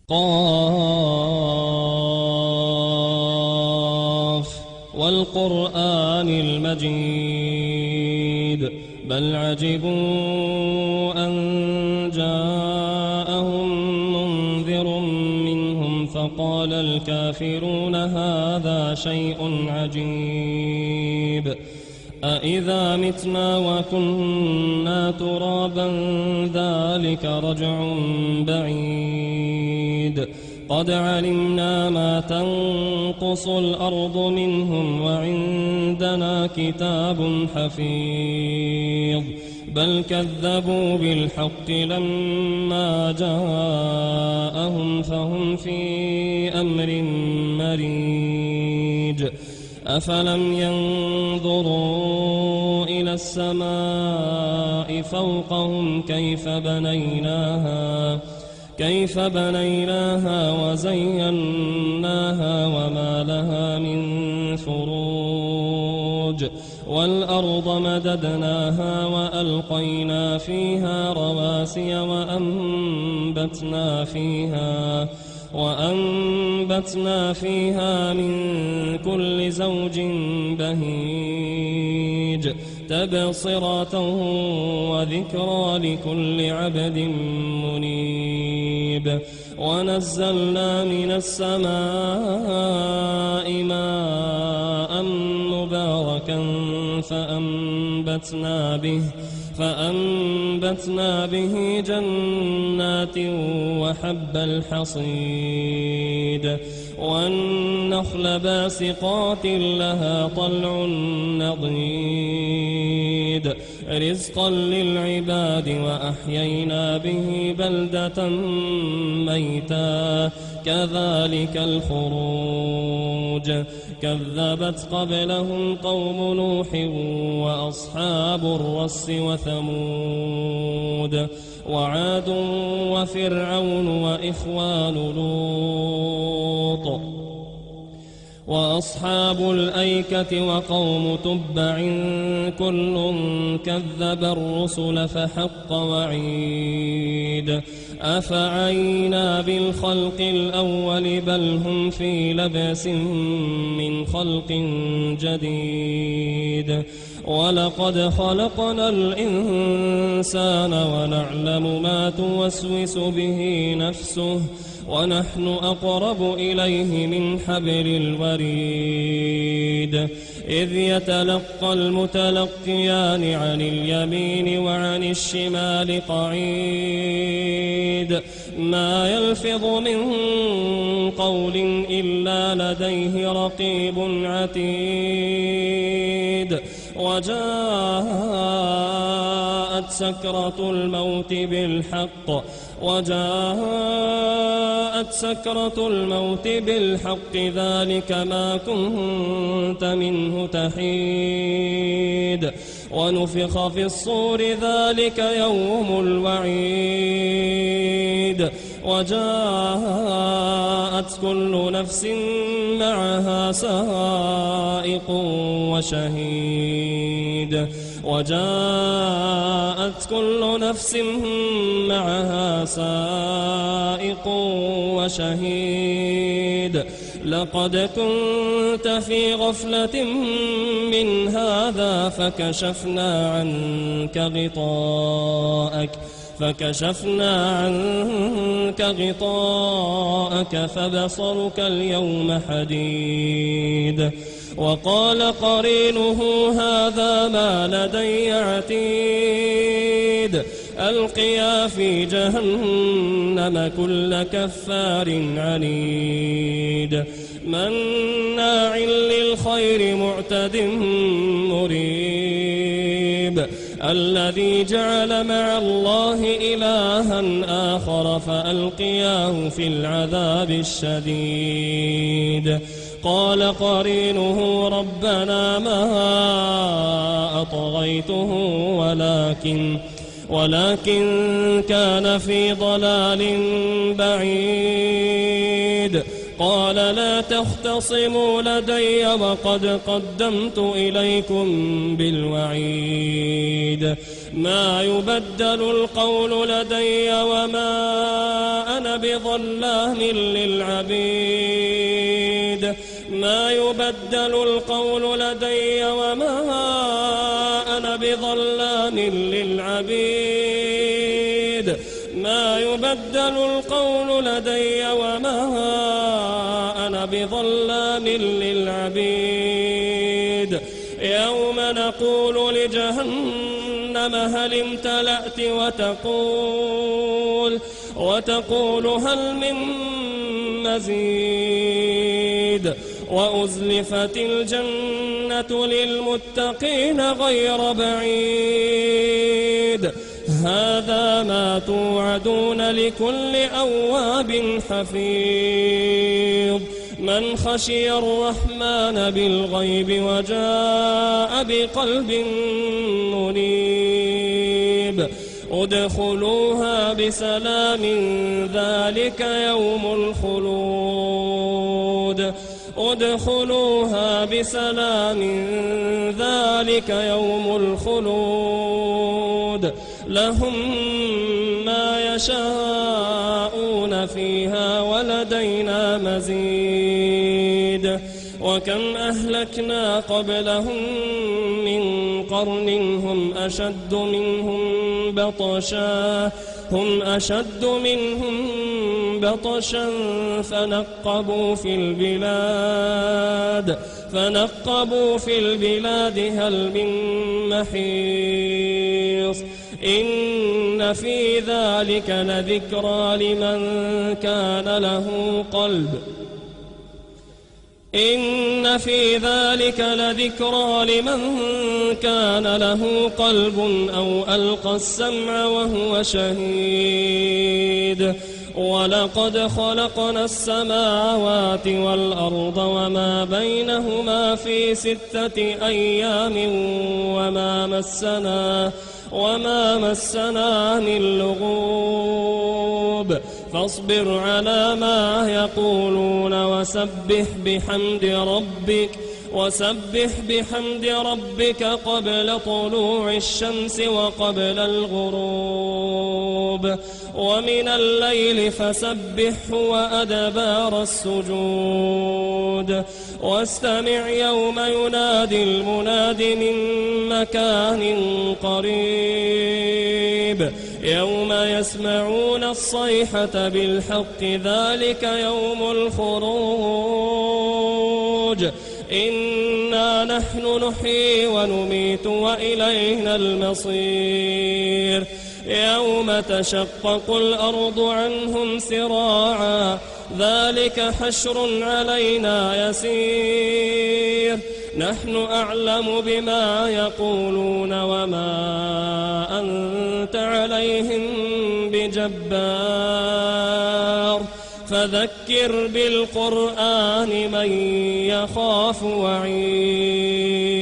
قاف والقرآن المجيد بل عجبوا أن جاءهم منذر منهم فقال الكافرون هذا شيء عجيب أإذا متنا وكنا ترابا ذلك رجع بعيد قد علمنا ما تنقص الأرض منهم وعندنا كتاب حفيظ بل كذبوا بالحق لما جاءهم فهم في أمر مريج أفلم ينظروا إلى السماء فوقهم كيف بنيناها وزيناها وما لها من فروج والأرض مددناها وألقينا فيها رواسي وأنبتنا فيها من كل زوج بهيج تبصرة وذكرى لكل عبد منيب ونزلنا من السماء ماء مباركا فأنبتنا به جنات وحب الحصيد والنخل باسقات لها طلع نضيد رزقا للعباد وأحيينا به بلدة ميتا كذلك الخروج كذبت قبلهم قوم نوح وأصحاب الرس وثمود وعاد وفرعون وإخوان لوط وأصحاب الأيكة وقوم تبع كل كذب الرسل فحق وعيد أفعينا بالخلق الأول بل هم في لبس من خلق جديد ولقد خلقنا الإنسان ونعلم ما توسوس به نفسه ونحن أقرب إليه من حبل الوريد إذ يتلقى المتلقيان عن اليمين وعن الشمال قعيد ما يلفظ من قول إلا لديه رقيب عتيد وجاءت سكرة الموت بالحق ذلك ما كنت منه تحيد ونفخ في الصور ذلك يوم الوعيد وجاءت كل نفس معها سائق وشهيد لقد كنت في غفلة من هذا فكشفنا عنك غطاءك فبصرك اليوم حديد وقال قرينه هذا ما لدي عتيد ألقيا في جهنم كل كفار عنيد مناع للخير معتد مريب الذي جعل مع الله إلها آخر فألقياه في العذاب الشديد قال قرينه ربنا ما أطغيته ولكن كان في ضلال بعيد قال لا تختصموا لدي وقد قدمت إليكم بالوعيد ما يبدل القول لدي وما أنا بظلام للعبيد ما يبدل القول لدي وما أنا بظلام للعبيد ما يبدل القول لدي وما أنا بظلام للعبيد يوم نقول لجهنم هل امتلأت وتقول هل من مزيد وأزلفت الجنة للمتقين غير بعيد هذا ما توعدون لكل أواب حفيظ من خشي الرحمن بالغيب وجاء بقلب منيب ادخلوها بسلام ذلك يوم الخلود ادخلوها بسلام ذلك يوم الخلود لهم ما يشاءون فيها ولدينا مزيد وكم أهلكنا قبلهم من قرن هم أشد منهم بطشا فنقبوا في البلاد هل من محيص إن في ذلك لذكرى لمن كان له قلب أو ألقى السمع وهو شهيد ولقد خلقنا السماوات والأرض وما بينهما في 6 أيام وما مسنا من لغوب فاصبر على ما يقولون وسبح بحمد ربك قبل طلوع الشمس وقبل الغروب ومن الليل فسبحه وأدبار السجود واستمع يوم ينادي المناد من مكان قريب يوم يسمعون الصيحة بالحق ذلك يوم الخروج إنا نحن نحيي ونميت وإلينا المصير يوم تشقق الأرض عنهم سراعا ذلك حشر علينا يسير نحن أعلم بما يقولون وما أنت عليهم بجبار فذكر بالقرآن من يخاف وعيد